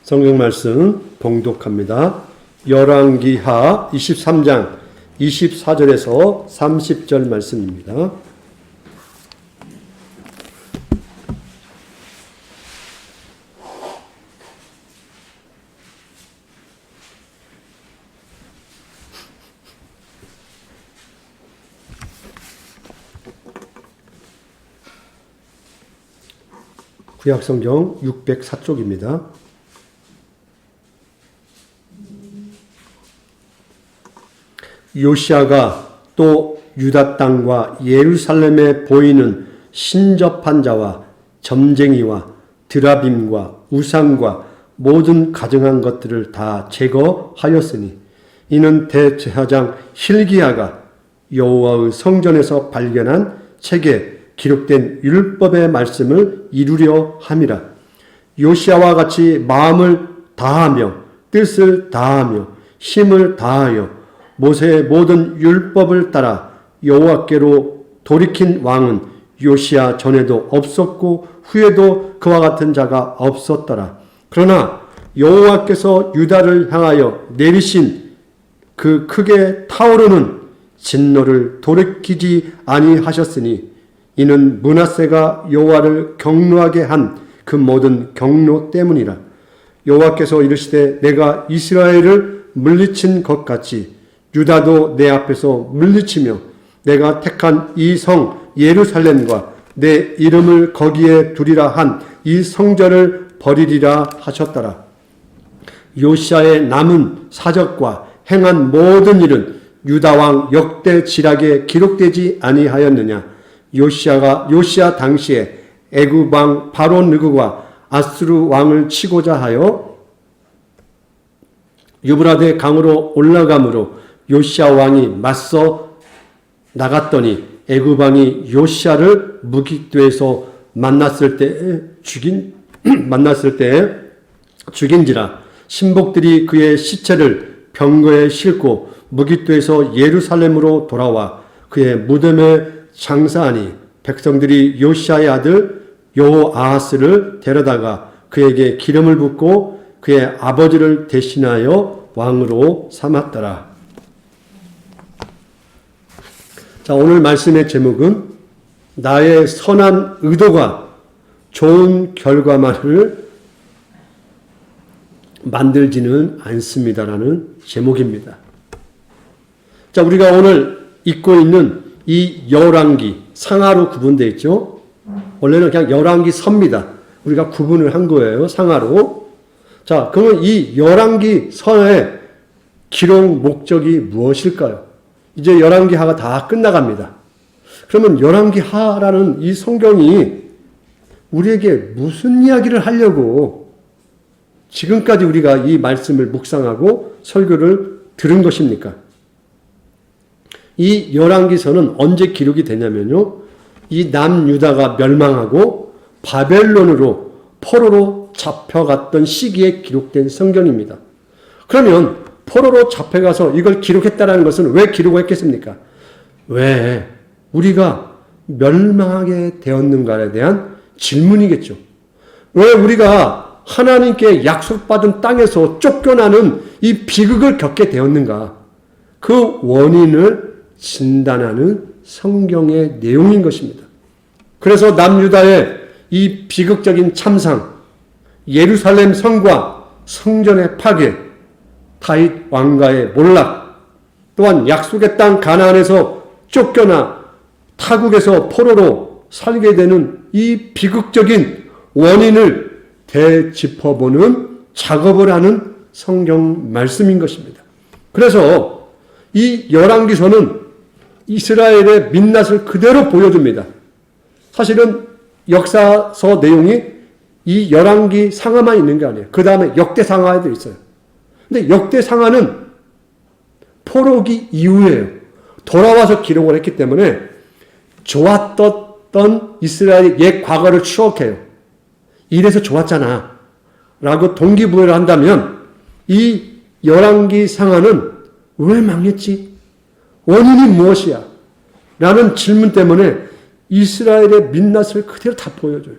성경 말씀 봉독합니다. 열왕기하 23장 24절에서 30절 말씀입니다. 구약성경 604쪽입니다. 요시야가 또 유다 땅과 예루살렘에 보이는 신접한 자와 점쟁이와 드라빔과 우상과 모든 가증한 것들을 다 제거하였으니 이는 대제사장 hil기야가 여호와의 성전에서 발견한 책에 기록된 율법의 말씀을 이루려 함이라. 요시야와 같이 마음을 다하며 뜻을 다하며 힘을 다하여 모세의 모든 율법을 따라 여호와께로 돌이킨 왕은 요시야 전에도 없었고 후에도 그와 같은 자가 없었더라. 그러나 여호와께서 유다를 향하여 내리신 그 크게 타오르는 진노를 돌이키지 아니하셨으니 이는 므낫세가 여호와를 경노하게 한 그 모든 경노 때문이라. 여호와께서 이르시되 내가 이스라엘을 물리친 것 같이 유다도 내 앞에서 물리치며 내가 택한 이 성 예루살렘과 내 이름을 거기에 두리라 한 이 성전을 버리리라 하셨더라. 요시야의 남은 사적과 행한 모든 일은 유다 왕 역대 지략에 기록되지 아니하였느냐. 요시야 당시에 애굽 왕 바로 느고가 아수르 왕을 치고자 하여 유브라데 강으로 올라가므로 요시야 왕이 맞서 나갔더니 애굽 왕이 요시야를 무기토에서 만났을 때 죽인지라. 신복들이 그의 시체를 병거에 싣고 무기토에서 예루살렘으로 돌아와 그의 무덤에 장사하니 백성들이 요시야의 아들 여호아하스를 데려다가 그에게 기름을 붓고 그의 아버지를 대신하여 왕으로 삼았더라. 자, 오늘 말씀의 제목은 나의 선한 의도가 좋은 결과만을 만들지는 않습니다라는 제목입니다. 자, 우리가 오늘 읽고 있는 이 열왕기 상하로 구분되어 있죠. 원래는 그냥 열왕기 서입니다. 우리가 구분을 한 거예요. 상하로. 자, 그러면 이 열왕기 서의 기록 목적이 무엇일까요? 이제 열왕기하가 다 끝나갑니다. 그러면 열왕기하라는 이 성경이 우리에게 무슨 이야기를 하려고 지금까지 우리가 이 말씀을 묵상하고 설교를 들은 것입니까? 이 열왕기서는 언제 기록이 되냐면요. 이 남유다가 멸망하고 바벨론으로 포로로 잡혀갔던 시기에 기록된 성경입니다. 그러면 포로로 잡혀가서 이걸 기록했다는 것은 왜 기록했겠습니까? 왜 우리가 멸망하게 되었는가에 대한 질문이겠죠. 왜 우리가 하나님께 약속받은 땅에서 쫓겨나는 이 비극을 겪게 되었는가? 그 원인을 진단하는 성경의 내용인 것입니다. 그래서 남유다의 이 비극적인 참상, 예루살렘 성과 성전의 파괴, 다윗 왕가의 몰락, 또한 약속의 땅 가나안에서 쫓겨나 타국에서 포로로 살게 되는 이 비극적인 원인을 되짚어보는 작업을 하는 성경 말씀인 것입니다. 그래서 이 열왕기서는 이스라엘의 민낯을 그대로 보여줍니다. 사실은 역사서 내용이 이 열왕기 상하만 있는 게 아니에요. 그 다음에 역대상하에도 있어요. 근데 역대상하는 포로기 이후에요. 돌아와서 기록을 했기 때문에 좋았던 이스라엘의 옛 과거를 추억해요. 이래서 좋았잖아 라고 동기부여를 한다면 이 열왕기 상하는 왜 망했지? 원인이 무엇이야? 라는 질문 때문에 이스라엘의 민낯을 그대로 다 보여줘요.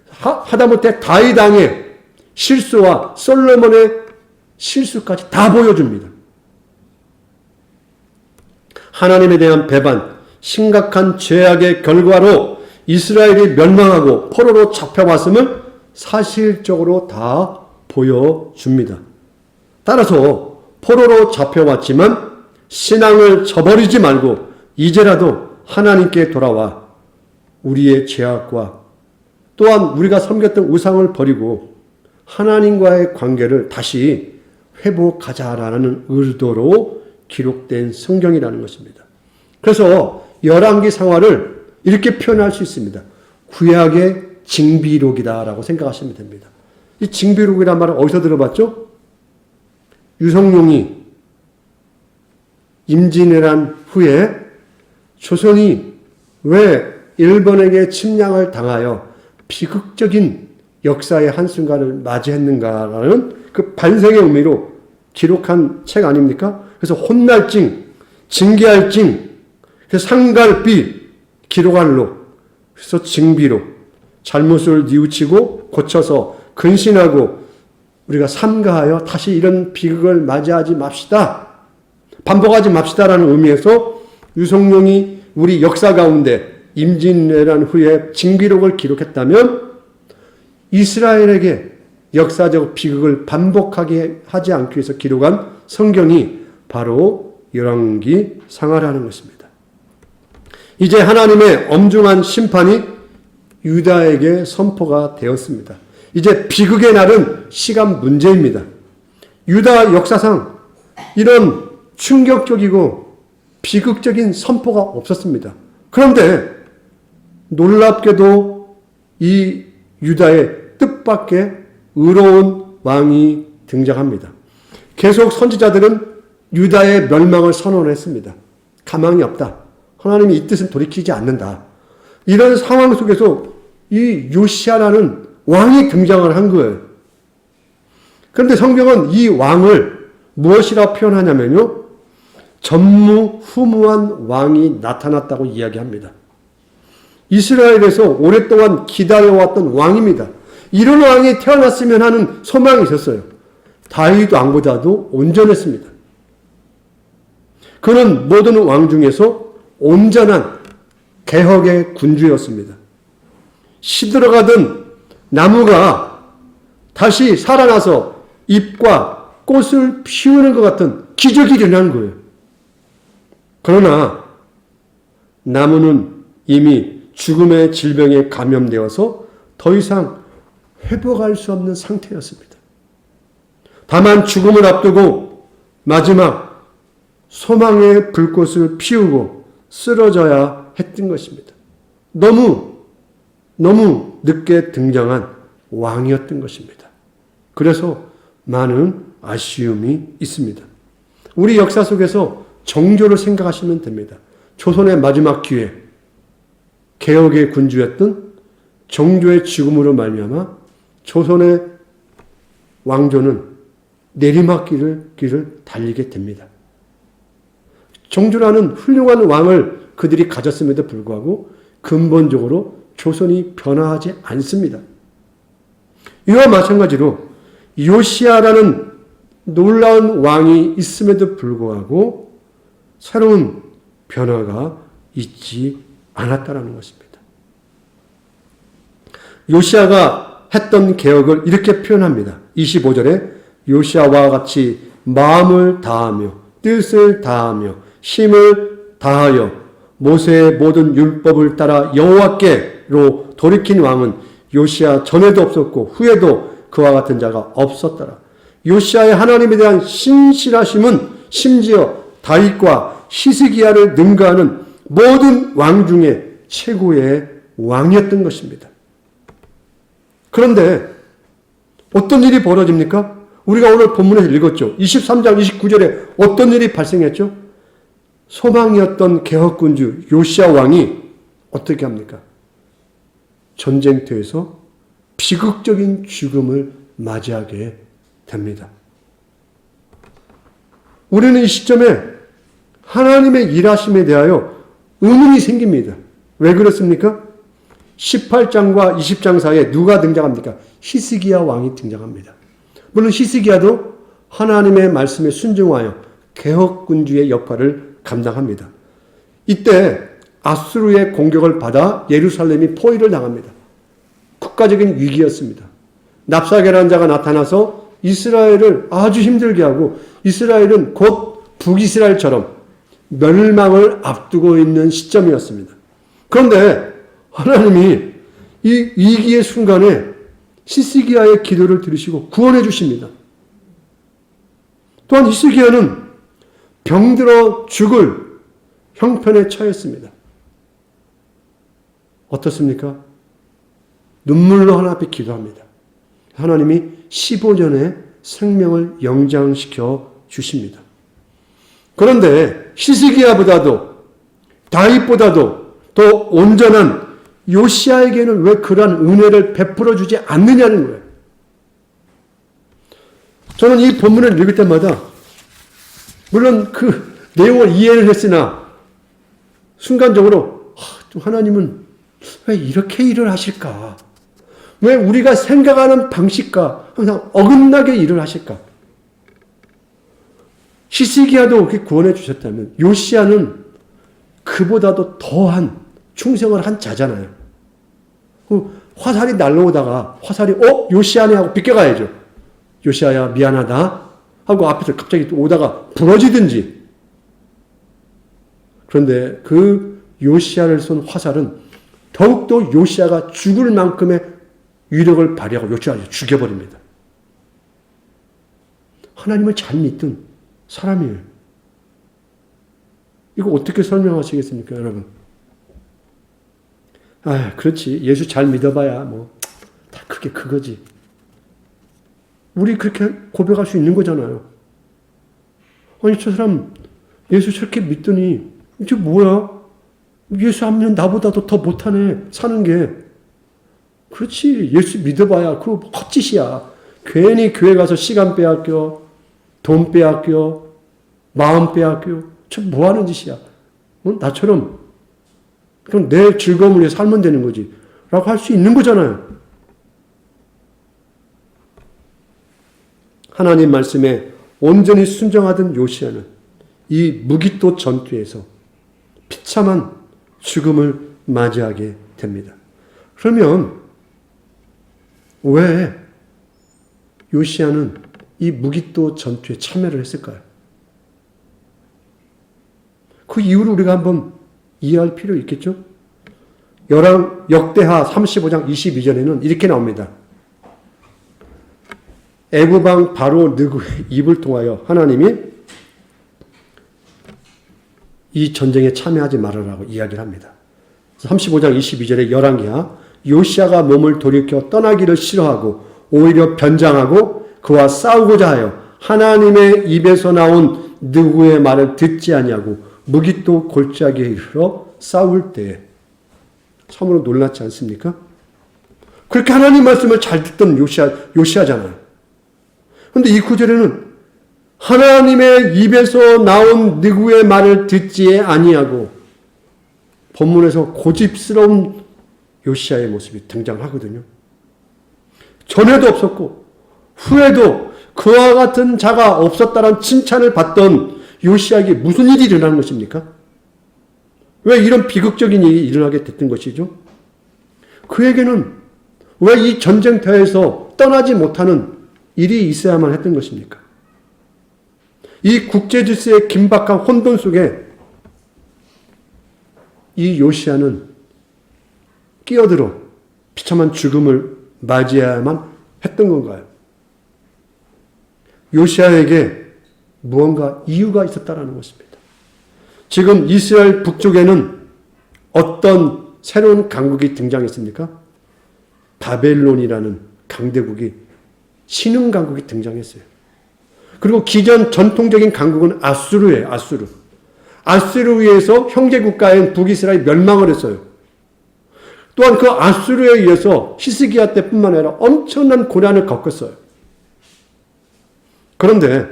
하다못해 다윗 왕의 실수와 솔로몬의 실수까지 다 보여줍니다. 하나님에 대한 배반, 심각한 죄악의 결과로 이스라엘이 멸망하고 포로로 잡혀왔음을 사실적으로 다 보여줍니다. 따라서 포로로 잡혀왔지만 신앙을 저버리지 말고 이제라도 하나님께 돌아와 우리의 죄악과 또한 우리가 섬겼던 우상을 버리고 하나님과의 관계를 다시 회복하자라는 의도로 기록된 성경이라는 것입니다. 그래서 열왕기 상하를 이렇게 표현할 수 있습니다. 구약의 징비록이다라고 생각하시면 됩니다. 이 징비록이란 말을 어디서 들어봤죠? 유성룡이 임진왜란 후에 조선이 왜 일본에게 침략을 당하여 비극적인 역사의 한순간을 맞이했는가라는 그 반성의 의미로 기록한 책 아닙니까? 그래서 혼날 징, 징계할 징, 상갈비, 기록할 록, 그래서 징비록, 잘못을 뉘우치고 고쳐서 근신하고 우리가 삼가하여 다시 이런 비극을 맞이하지 맙시다. 반복하지 맙시다라는 의미에서 유성룡이 우리 역사 가운데 임진왜란 후에 징비록을 기록했다면 이스라엘에게 역사적 비극을 반복하게 하지 않기 위해서 기록한 성경이 바로 열왕기 상하라는 것입니다. 이제 하나님의 엄중한 심판이 유다에게 선포가 되었습니다. 이제 비극의 날은 시간 문제입니다. 유다 역사상 이런 충격적이고 비극적인 선포가 없었습니다. 그런데 놀랍게도 이 유다의 뜻밖의 의로운 왕이 등장합니다. 계속 선지자들은 유다의 멸망을 선언했습니다. 가망이 없다. 하나님이 이 뜻은 돌이키지 않는다. 이런 상황 속에서 이 요시야라는 왕이 등장을 한 거예요. 그런데 성경은 이 왕을 무엇이라 표현하냐면요. 전무후무한 왕이 나타났다고 이야기합니다. 이스라엘에서 오랫동안 기다려왔던 왕입니다. 이런 왕이 태어났으면 하는 소망이 있었어요. 다윗 왕보다도 온전했습니다. 그는 모든 왕 중에서 온전한 개혁의 군주였습니다. 시들어가던 나무가 다시 살아나서 잎과 꽃을 피우는 것 같은 기적이 일어난 거예요. 그러나 나무는 이미 죽음의 질병에 감염되어서 더 이상 회복할 수 없는 상태였습니다. 다만 죽음을 앞두고 마지막 소망의 불꽃을 피우고 쓰러져야 했던 것입니다. 너무 늦게 등장한 왕이었던 것입니다. 그래서 많은 아쉬움이 있습니다. 우리 역사 속에서 정조를 생각하시면 됩니다. 조선의 마지막 기회, 개혁의 군주였던 정조의 죽음으로 말미암아 조선의 왕조는 내리막길을 달리게 됩니다. 정조라는 훌륭한 왕을 그들이 가졌음에도 불구하고 근본적으로 조선이 변화하지 않습니다. 이와 마찬가지로 요시야라는 놀라운 왕이 있음에도 불구하고 새로운 변화가 있지 않았다는 것입니다. 요시야가 했던 개혁을 이렇게 표현합니다. 25절에 요시야와 같이 마음을 다하며 뜻을 다하며 힘을 다하여 모세의 모든 율법을 따라 여호와께로 돌이킨 왕은 요시야 전에도 없었고 후에도 그와 같은 자가 없었더라. 요시야의 하나님에 대한 신실하심은 심지어 다윗과 히스기야를 능가하는 모든 왕 중에 최고의 왕이었던 것입니다. 그런데 어떤 일이 벌어집니까? 우리가 오늘 본문에서 읽었죠. 23장 29절에 어떤 일이 발생했죠? 소망이었던 개혁군주 요시야 왕이 어떻게 합니까? 전쟁터에서 비극적인 죽음을 맞이하게 됩니다. 우리는 이 시점에 하나님의 일하심에 대하여 의문이 생깁니다. 왜 그렇습니까? 18장과 20장 사이에 누가 등장합니까? 히스기야 왕이 등장합니다. 물론 히스기야도 하나님의 말씀에 순종하여 개혁군주의 역할을 감당합니다. 이때 아수르의 공격을 받아 예루살렘이 포위를 당합니다. 국가적인 위기였습니다. 납사계란 자가 나타나서 이스라엘을 아주 힘들게 하고 이스라엘은 곧 북이스라엘처럼 멸망을 앞두고 있는 시점이었습니다. 그런데 하나님이 이 위기의 순간에 히스기야의 기도를 들으시고 구원해 주십니다. 또한 히스기야는 병들어 죽을 형편에 처했습니다. 어떻습니까? 눈물로 하나님 앞에 기도합니다. 하나님이 15년의 생명을 영장시켜 주십니다. 그런데 히스기야보다도 다윗보다도 더 온전한 요시야에게는 왜 그러한 은혜를 베풀어 주지 않느냐는 거예요. 저는 이 본문을 읽을 때마다 물론 그 내용을 이해를 했으나 순간적으로 하나님은 왜 이렇게 일을 하실까? 왜 우리가 생각하는 방식과 항상 어긋나게 일을 하실까? 히스기야도 그렇게 구원해 주셨다면 요시야는 그보다도 더한 충성을 한 자잖아요. 화살이 날라오다가 화살이 요시야네 하고 비껴가야죠. 요시야야 미안하다 하고 앞에서 갑자기 또 오다가 부러지든지. 그런데 그 요시야를 쏜 화살은 더욱더 요시야가 죽을 만큼의 위력을 발휘하고 요시야를 죽여버립니다. 하나님을 잘 믿던 사람이에요. 이거 어떻게 설명하시겠습니까, 여러분? 그렇지. 예수 잘 믿어봐야 다 그게 그거지. 우리 그렇게 고백할 수 있는 거잖아요. 아니, 저 사람 예수 저렇게 믿더니 이게 뭐야? 예수 안 믿는 나보다도 더 못하네, 사는 게. 그렇지. 예수 믿어봐야 그거 헛짓이야. 괜히 교회 가서 시간 빼앗겨, 돈 빼앗겨, 마음 빼앗겨. 저 뭐 하는 짓이야? 나처럼 그럼 내 즐거움을 위해 살면 되는 거지. 라고 할 수 있는 거잖아요. 하나님 말씀에 온전히 순종하던 요시야는 이 무기토 전투에서 비참한 죽음을 맞이하게 됩니다. 그러면 왜 요시야는 이 무기토 전투에 참여를 했을까요? 그 이유를 우리가 한번 이해할 필요 있겠죠? 역대하 35장 22절에는 이렇게 나옵니다. 애굽왕 바로 느고의 입을 통하여 하나님이 이 전쟁에 참여하지 말아라고 이야기를 합니다. 35장 22절에 열왕기하 요시야가 몸을 돌이켜 떠나기를 싫어하고 오히려 변장하고 그와 싸우고자 하여 하나님의 입에서 나온 느고의 말을 듣지 아니하고 무기토 골짜기에 이르러 싸울 때에 참으로 놀랐지 않습니까? 그렇게 하나님 말씀을 잘 듣던 요시야잖아요. 그런데 이 구절에는 하나님의 입에서 나온 느고의 말을 듣지 아니하고 본문에서 고집스러운 요시야의 모습이 등장하거든요. 전에도 없었고 후에도 그와 같은 자가 없었다는 칭찬을 받던 요시야에게 무슨 일이 일어나는 것입니까? 왜 이런 비극적인 일이 일어나게 됐던 것이죠? 그에게는 왜 이 전쟁터에서 떠나지 못하는 일이 있어야만 했던 것입니까? 이 국제질서의 긴박한 혼돈 속에 이 요시야는 끼어들어 비참한 죽음을 맞이해야만 했던 건가요? 요시야에게 무언가 이유가 있었다라는 것입니다. 지금 이스라엘 북쪽에는 어떤 새로운 강국이 등장했습니까? 바벨론이라는 강대국이 신흥 강국이 등장했어요. 그리고 기존 전통적인 강국은 아수르예요. 아수르에서 형제국가인 북이스라엘이 멸망을 했어요. 또한 그 아수르에 의해서 히스기야 때뿐만 아니라 엄청난 고난을 겪었어요. 그런데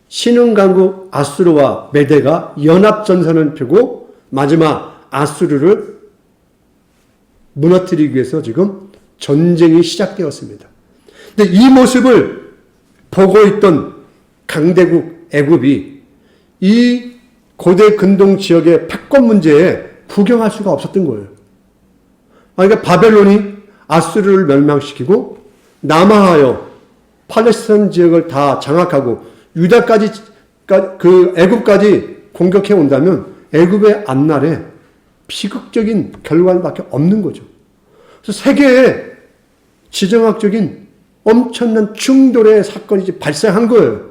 신흥 강국 아수르와 메대가 연합전선을 펴고 마지막 아수르를 무너뜨리기 위해서 지금 전쟁이 시작되었습니다. 근데 이 모습을 보고 있던 강대국 애굽이 이 고대 근동 지역의 패권 문제에 구경할 수가 없었던 거예요. 그러니까 바벨론이 아수르를 멸망시키고 남하하여 팔레스타인 지역을 다 장악하고 유다까지 그 애굽까지 공격해 온다면 애굽의 앞날에 비극적인 결과밖에 없는 거죠. 그래서 세계에 지정학적인 엄청난 충돌의 사건이 발생한 거예요.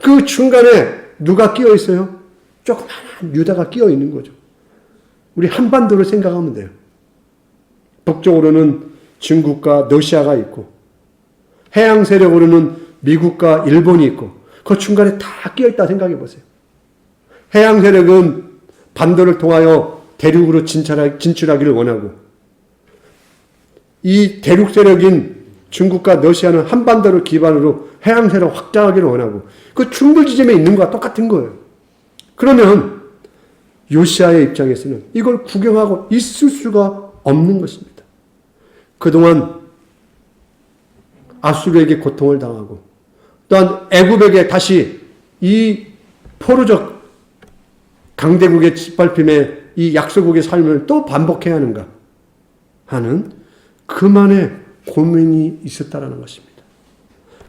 그 중간에 누가 끼어 있어요? 조그마한 유다가 끼어 있는 거죠. 우리 한반도를 생각하면 돼요. 북쪽으로는 중국과 러시아가 있고 해양 세력으로는 미국과 일본이 있고 그 중간에 다 끼어 있다 생각해 보세요. 해양 세력은 반도를 통하여 대륙으로 진출하기를 원하고 이 대륙 세력인 중국과 러시아는 한반도를 기반으로 해양 세력 확장하기를 원하고 그 충돌 지점에 있는 것과 똑같은 거예요. 그러면 요시아의 입장에서는 이걸 구경하고 있을 수가 없는 것입니다. 그동안 아수르에게 고통을 당하고 또한 애굽에게 다시 이 포로적 강대국의 짓밟힘에 이 약소국의 삶을 또 반복해야 하는가 하는 그만의 고민이 있었다라는 것입니다.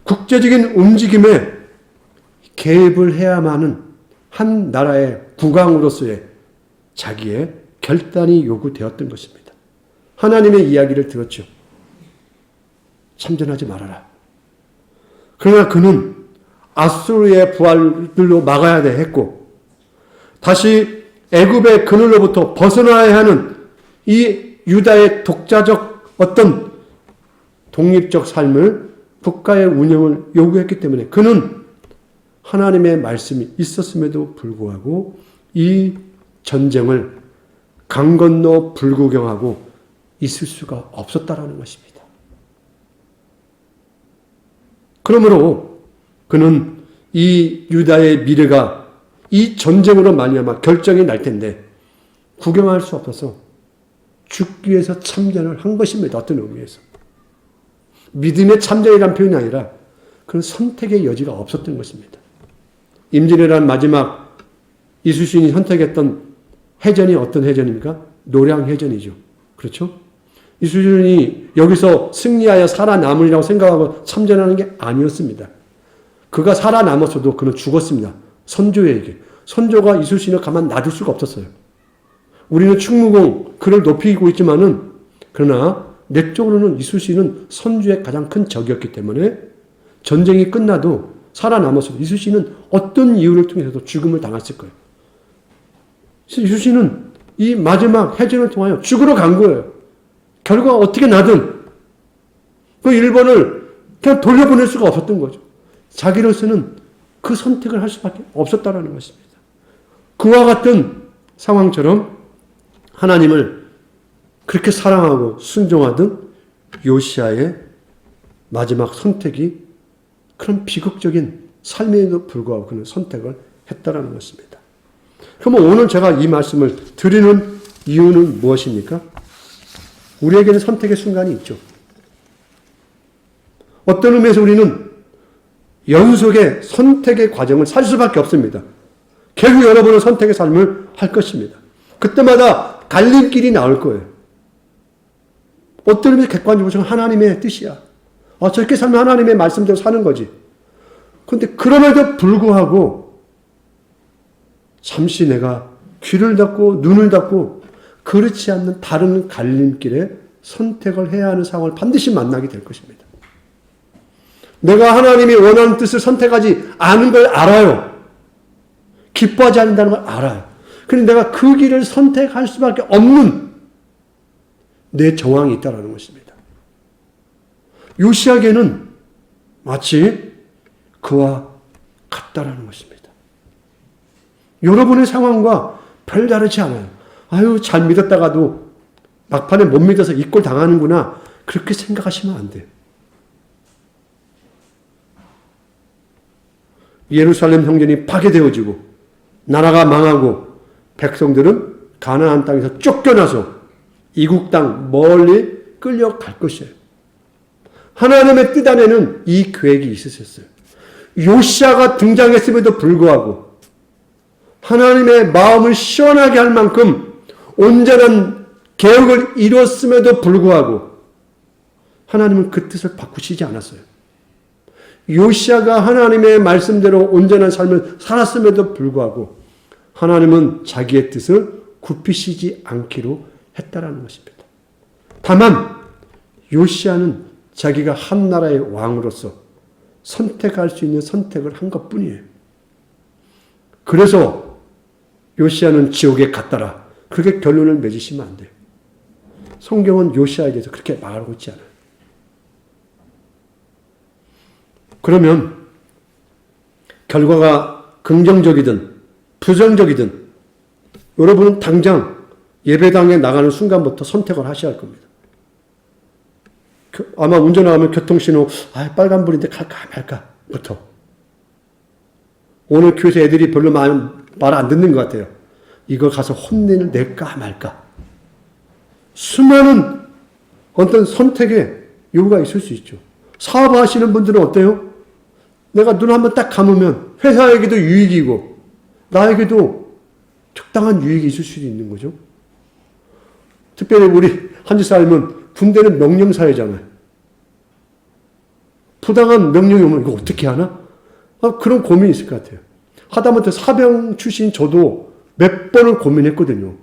국제적인 움직임에 개입을 해야만 하는 한 나라의 국왕으로서의 자기의 결단이 요구되었던 것입니다. 하나님의 이야기를 들었죠. 참전하지 말아라. 그러나 그는 아수르의 부활들로 막아야 돼 했고 다시 애굽의 그늘로부터 벗어나야 하는 이 유다의 독자적 어떤 독립적 삶을 국가의 운영을 요구했기 때문에 그는 하나님의 말씀이 있었음에도 불구하고 이 전쟁을 강 건너 불구경하고 있을 수가 없었다라는 것입니다. 그러므로 그는 이 유다의 미래가 이 전쟁으로 말미암아 결정이 날 텐데 구경할 수 없어서 죽기 위해서 참전을 한 것입니다. 어떤 의미에서. 믿음의 참전이라는 표현이 아니라 그런 선택의 여지가 없었던 것입니다. 임진왜란 마지막 이순신이 선택했던 해전이 어떤 해전입니까? 노량해전이죠. 그렇죠? 이순신이 여기서 승리하여 살아남으리라고 생각하고 참전하는 게 아니었습니다. 그가 살아남았어도 그는 죽었습니다. 선조에게. 선조가 이순신을 가만 놔둘 수가 없었어요. 우리는 충무공 그를 높이고 있지만은 그러나 내적으로는 이순신은 선조의 가장 큰 적이었기 때문에 전쟁이 끝나도 살아남았어도 이순신은 어떤 이유를 통해서도 죽음을 당했을 거예요. 이순신은 이 마지막 해전을 통하여 죽으러 간 거예요. 결과가 어떻게 나든 그 일본을 그냥 돌려보낼 수가 없었던 거죠. 자기로서는 그 선택을 할 수밖에 없었다라는 것입니다. 그와 같은 상황처럼 하나님을 그렇게 사랑하고 순종하던 요시아의 마지막 선택이 그런 비극적인 삶에도 불구하고 그는 선택을 했다라는 것입니다. 그러면 오늘 제가 이 말씀을 드리는 이유는 무엇입니까? 우리에게는 선택의 순간이 있죠. 어떤 의미에서 우리는 연속의 선택의 과정을 살 수밖에 없습니다. 결국 여러분은 선택의 삶을 할 것입니다. 그때마다 갈림길이 나올 거예요. 어떤 의미에서 객관적으로 하나님의 뜻이야. 저렇게 살면 하나님의 말씀대로 사는 거지. 그런데 그럼에도 불구하고 잠시 내가 귀를 닫고 눈을 닫고 그렇지 않는 다른 갈림길에 선택을 해야 하는 상황을 반드시 만나게 될 것입니다. 내가 하나님이 원하는 뜻을 선택하지 않은 걸 알아요. 기뻐하지 않는다는 걸 알아요. 그런데 내가 그 길을 선택할 수밖에 없는 내 정황이 있다는 것입니다. 요시야에게는 마치 그와 같다라는 것입니다. 여러분의 상황과 별다르지 않아요. 잘 믿었다가도 막판에 못 믿어서 이 꼴 당하는구나. 그렇게 생각하시면 안 돼요. 예루살렘 성전이 파괴되어지고 나라가 망하고 백성들은 가나안 땅에서 쫓겨나서 이국 땅 멀리 끌려갈 것이에요. 하나님의 뜻 안에는 이 계획이 있으셨어요. 요시아가 등장했음에도 불구하고 하나님의 마음을 시원하게 할 만큼 온전한 계획을 이뤘음에도 불구하고 하나님은 그 뜻을 바꾸시지 않았어요. 요시아가 하나님의 말씀대로 온전한 삶을 살았음에도 불구하고 하나님은 자기의 뜻을 굽히시지 않기로 했다라는 것입니다. 다만 요시아는 자기가 한 나라의 왕으로서 선택할 수 있는 선택을 한 것뿐이에요. 그래서 요시아는 지옥에 갔더라. 그렇게 결론을 맺으시면 안 돼요. 성경은 요시아에 대해서 그렇게 말하고 있지 않아요. 그러면 결과가 긍정적이든 부정적이든 여러분은 당장 예배당에 나가는 순간부터 선택을 하셔야 할 겁니다. 아마 운전하면 교통신호 빨간불인데 갈까 말까부터. 오늘 교회에서 애들이 별로 말 안 듣는 것 같아요. 이거 가서 혼내는 낼까 말까. 수많은 어떤 선택의 요구가 있을 수 있죠. 사업하시는 분들은 어때요? 내가 눈 한번 딱 감으면 회사에게도 유익이고 나에게도 적당한 유익이 있을 수도 있는 거죠. 특별히 우리 한국 사람은 군대는 명령사회잖아요. 부당한 명령이 오면 이거 어떻게 하나? 그런 고민이 있을 것 같아요. 하다못해 사병 출신 저도 몇 번을 고민했거든요.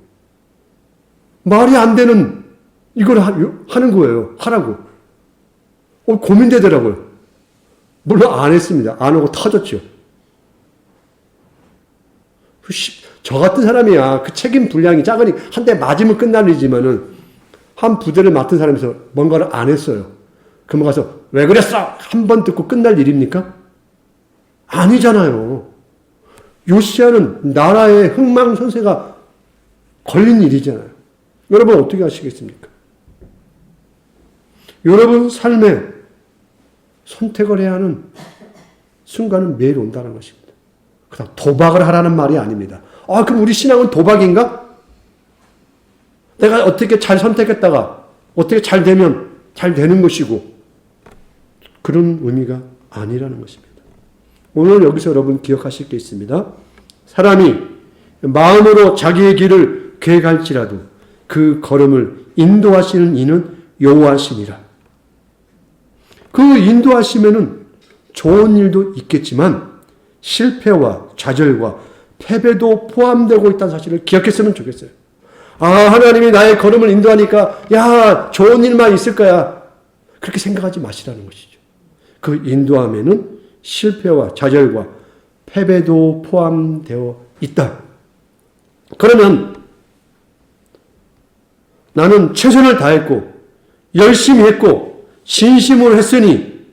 말이 안 되는 이걸 하는 거예요. 하라고. 고민되더라고요. 물론 안 했습니다. 안 하고 터졌죠. 저 같은 사람이야. 그 책임 분량이 작으니 한 대 맞으면 끝날 일이지만은 한 부대를 맡은 사람에서 뭔가를 안 했어요. 그러면 가서 왜 그랬어? 한 번 듣고 끝날 일입니까? 아니잖아요. 요시아는 나라의 흥망성쇠가 걸린 일이잖아요. 여러분 어떻게 하시겠습니까? 여러분 삶에 선택을 해야 하는 순간은 매일 온다는 것입니다. 그다음 도박을 하라는 말이 아닙니다. 그럼 우리 신앙은 도박인가? 내가 어떻게 잘 선택했다가 어떻게 잘 되면 잘 되는 것이고 그런 의미가 아니라는 것입니다. 오늘 여기서 여러분 기억하실 게 있습니다. 사람이 마음으로 자기의 길을 계획할지라도 그 걸음을 인도하시는 이는 여호와시니라. 그 인도하시면은 좋은 일도 있겠지만 실패와 좌절과 패배도 포함되고 있다는 사실을 기억했으면 좋겠어요. 하나님이 나의 걸음을 인도하니까 좋은 일만 있을 거야. 그렇게 생각하지 마시라는 것이죠. 그 인도함에는 실패와 좌절과 패배도 포함되어 있다. 그러면 나는 최선을 다했고 열심히 했고 진심으로 했으니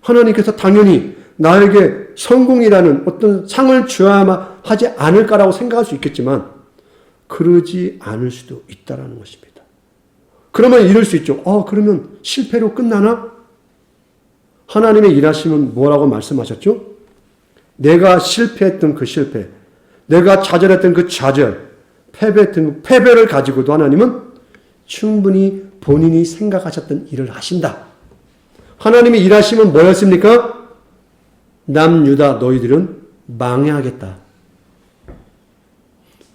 하나님께서 당연히 나에게 성공이라는 어떤 상을 주어야만 하지 않을까라고 생각할 수 있겠지만 그러지 않을 수도 있다는 것입니다. 그러면 이럴 수 있죠. 그러면 실패로 끝나나? 하나님의 일하시면 뭐라고 말씀하셨죠? 내가 실패했던 그 실패, 내가 좌절했던 그 좌절, 패배했던 그 패배를 가지고도 하나님은 충분히 본인이 생각하셨던 일을 하신다. 하나님이 일하시면 뭐였습니까? 남유다 너희들은 망해하겠다.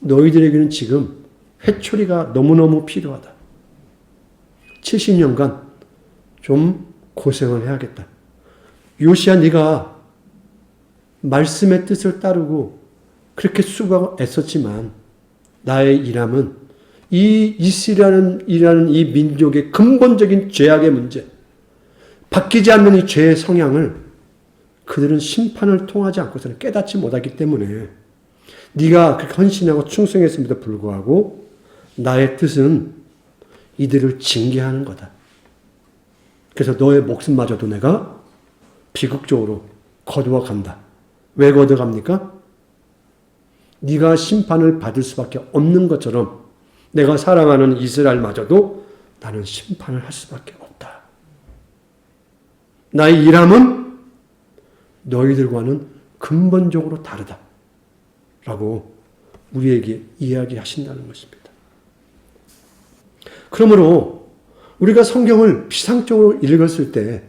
너희들에게는 지금 회초리가 너무너무 필요하다. 70년간 좀 고생을 해야겠다. 요시야 네가 말씀의 뜻을 따르고 그렇게 수고하고 애썼지만 나의 일함은 이 이스라엘이라는 이 민족의 근본적인 죄악의 문제, 바뀌지 않는 이 죄의 성향을 그들은 심판을 통하지 않고서는 깨닫지 못하기 때문에 네가 그렇게 헌신하고 충성했음에도 불구하고 나의 뜻은 이들을 징계하는 거다. 그래서 너의 목숨마저도 내가 비극적으로 거두어 간다. 왜 거두어갑니까? 네가 심판을 받을 수밖에 없는 것처럼 내가 사랑하는 이스라엘마저도 나는 심판을 할 수밖에 없다. 나의 일함은 너희들과는 근본적으로 다르다. 라고 우리에게 이야기하신다는 것입니다. 그러므로 우리가 성경을 피상적으로 읽었을 때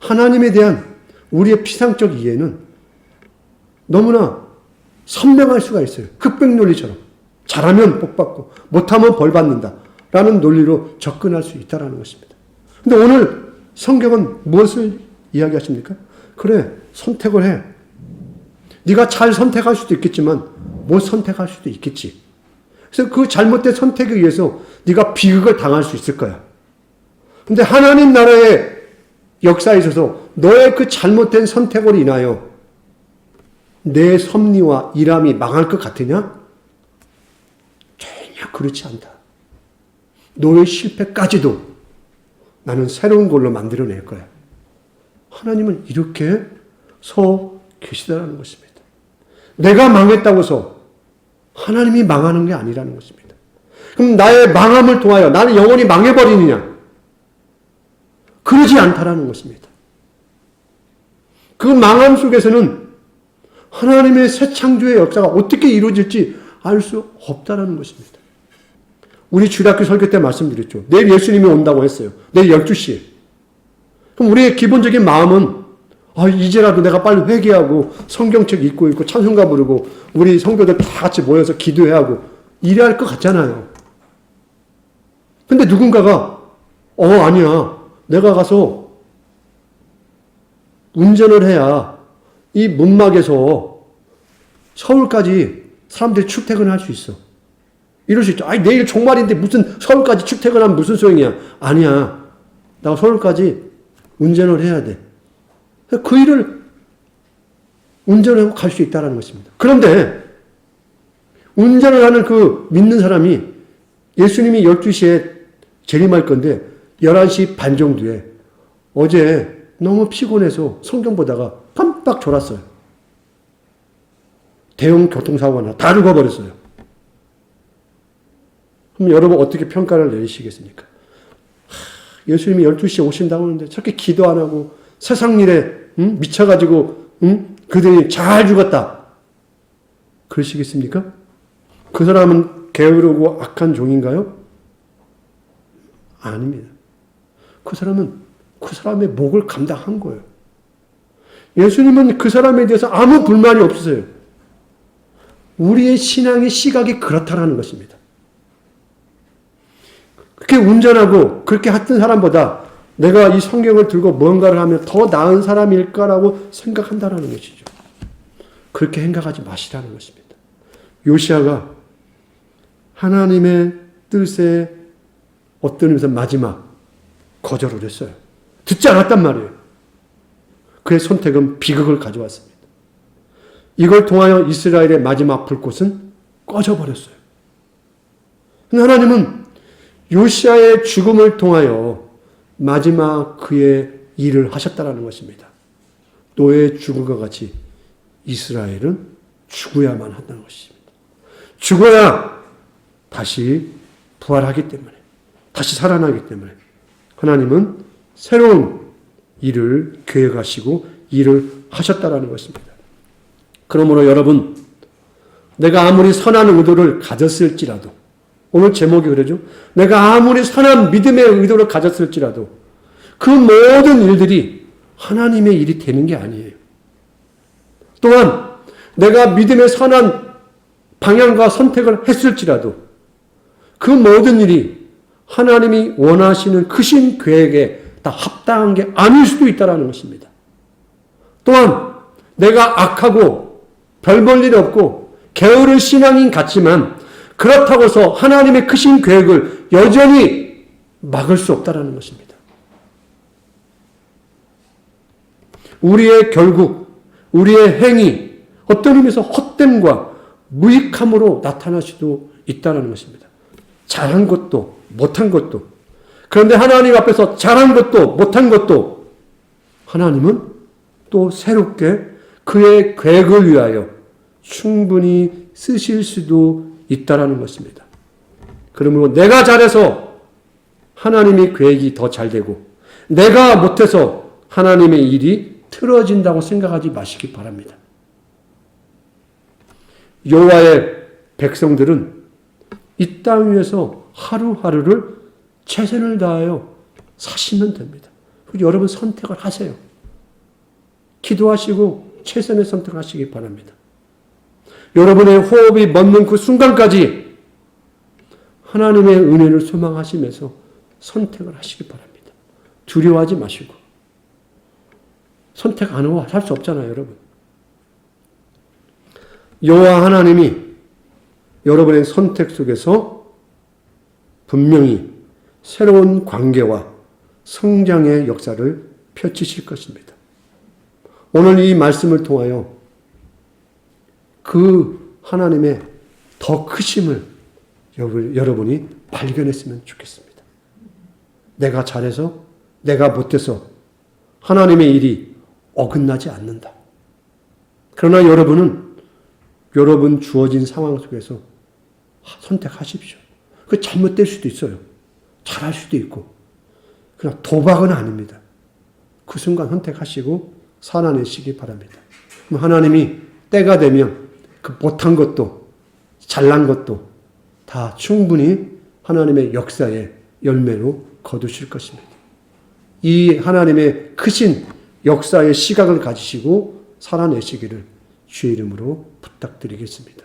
하나님에 대한 우리의 피상적 이해는 너무나 선명할 수가 있어요. 흑백 논리처럼. 잘하면 복 받고 못하면 벌 받는다 라는 논리로 접근할 수 있다는 것입니다. 근데 오늘 성경은 무엇을 이야기하십니까? 그래, 선택을 해. 네가 잘 선택할 수도 있겠지만 못 선택할 수도 있겠지. 그래서 그 잘못된 선택에 의해서 네가 비극을 당할 수 있을 거야. 근데 하나님 나라의 역사에 있어서 너의 그 잘못된 선택으로 인하여 내 섭리와 일함이 망할 것 같으냐? 전혀 그렇지 않다. 너의 실패까지도 나는 새로운 걸로 만들어낼 거야. 하나님은 이렇게 서 계시다는 것입니다. 내가 망했다고 해서 하나님이 망하는 게 아니라는 것입니다. 그럼 나의 망함을 통하여 나는 영원히 망해버리느냐? 그러지 않다라는 것입니다. 그 망함 속에서는 하나님의 새 창조의 역사가 어떻게 이루어질지 알 수 없다라는 것입니다. 우리 주일학교 설교 때 말씀드렸죠. 내일 예수님이 온다고 했어요. 내일 12시에. 그럼 우리의 기본적인 마음은 이제라도 내가 빨리 회개하고 성경책 읽고 찬송가 부르고 우리 성도들 다 같이 모여서 기도해야 하고 이래야 할 것 같잖아요. 근데 누군가가 아니야. 내가 가서 운전을 해야 이 문막에서 서울까지 사람들이 출퇴근할 수 있어. 이럴 수 있죠. 내일 종말인데 무슨 서울까지 출퇴근하면 무슨 소용이야. 아니야. 나 서울까지 운전을 해야 돼. 그 일을 운전을 하고 갈 수 있다는 것입니다. 그런데 운전을 하는 그 믿는 사람이 예수님이 12시에 재림할 건데 11시 반 정도에 어제 너무 피곤해서 성경 보다가 깜빡 졸았어요. 대형 교통사고가 나 다 죽어버렸어요. 그럼 여러분 어떻게 평가를 내리시겠습니까? 예수님이 12시에 오신다고 하는데 저렇게 기도 안 하고 세상 일에 미쳐가지고 그들이 잘 죽었다. 그러시겠습니까? 그 사람은 게으르고 악한 종인가요? 아닙니다. 그 사람은 그 사람의 목을 감당한 거예요. 예수님은 그 사람에 대해서 아무 불만이 없으세요. 우리의 신앙의 시각이 그렇다라는 것입니다. 그렇게 운전하고 그렇게 했던 사람보다 내가 이 성경을 들고 뭔가를 하면 더 나은 사람일까라고 생각한다는 것이죠. 그렇게 생각하지 마시라는 것입니다. 요시아가 하나님의 뜻에 어떤 의미에서 마지막 거절을 했어요. 듣지 않았단 말이에요. 그의 선택은 비극을 가져왔습니다. 이걸 통하여 이스라엘의 마지막 불꽃은 꺼져버렸어요. 하나님은 요시아의 죽음을 통하여 마지막 그의 일을 하셨다는 것입니다. 노예의 죽음과 같이 이스라엘은 죽어야만 한다는 것입니다. 죽어야 다시 부활하기 때문에, 다시 살아나기 때문에 하나님은 새로운 일을 계획하시고 일을 하셨다는 것입니다. 그러므로 여러분, 내가 아무리 선한 의도를 가졌을지라도, 오늘 제목이 그러죠. 내가 아무리 선한 믿음의 의도를 가졌을지라도 그 모든 일들이 하나님의 일이 되는 게 아니에요. 또한 내가 믿음의 선한 방향과 선택을 했을지라도 그 모든 일이 하나님이 원하시는 크신 계획에 다 합당한 게 아닐 수도 있다는 것입니다. 또한 내가 악하고 별 볼 일 없고 게으른 신앙인 같지만 그렇다고 해서 하나님의 크신 계획을 여전히 막을 수 없다는 것입니다. 우리의 결국, 우리의 행위, 어떤 의미에서 헛됨과 무익함으로 나타날 수도 있다는 것입니다. 잘한 것도 못한 것도. 그런데 하나님 앞에서 잘한 것도 못한 것도 하나님은 또 새롭게 그의 계획을 위하여 충분히 쓰실 수도 있다라는 것입니다. 그러므로 내가 잘해서 하나님의 계획이 더 잘 되고 내가 못해서 하나님의 일이 틀어진다고 생각하지 마시기 바랍니다. 여호와의 백성들은 이 땅 위에서 하루하루를 최선을 다하여 사시면 됩니다. 여러분 선택을 하세요. 기도하시고 최선의 선택을 하시기 바랍니다. 여러분의 호흡이 멎는 그 순간까지 하나님의 은혜를 소망하시면서 선택을 하시기 바랍니다. 두려워하지 마시고. 선택 안 하고 할 수 없잖아요, 여러분. 여호와 하나님이 여러분의 선택 속에서 분명히 새로운 관계와 성장의 역사를 펼치실 것입니다. 오늘 이 말씀을 통하여 그 하나님의 더 크심을 여러분이 발견했으면 좋겠습니다. 내가 잘해서, 내가 못해서 하나님의 일이 어긋나지 않는다. 그러나 여러분은 여러분 주어진 상황 속에서 선택하십시오. 그 잘못될 수도 있어요. 잘할 수도 있고. 그러나 도박은 아닙니다. 그 순간 선택하시고 살아내시기 바랍니다. 그럼 하나님이 때가 되면 그 못한 것도 잘난 것도 다 충분히 하나님의 역사의 열매로 거두실 것입니다. 이 하나님의 크신 역사의 시각을 가지시고 살아내시기를 주의 이름으로 부탁드리겠습니다.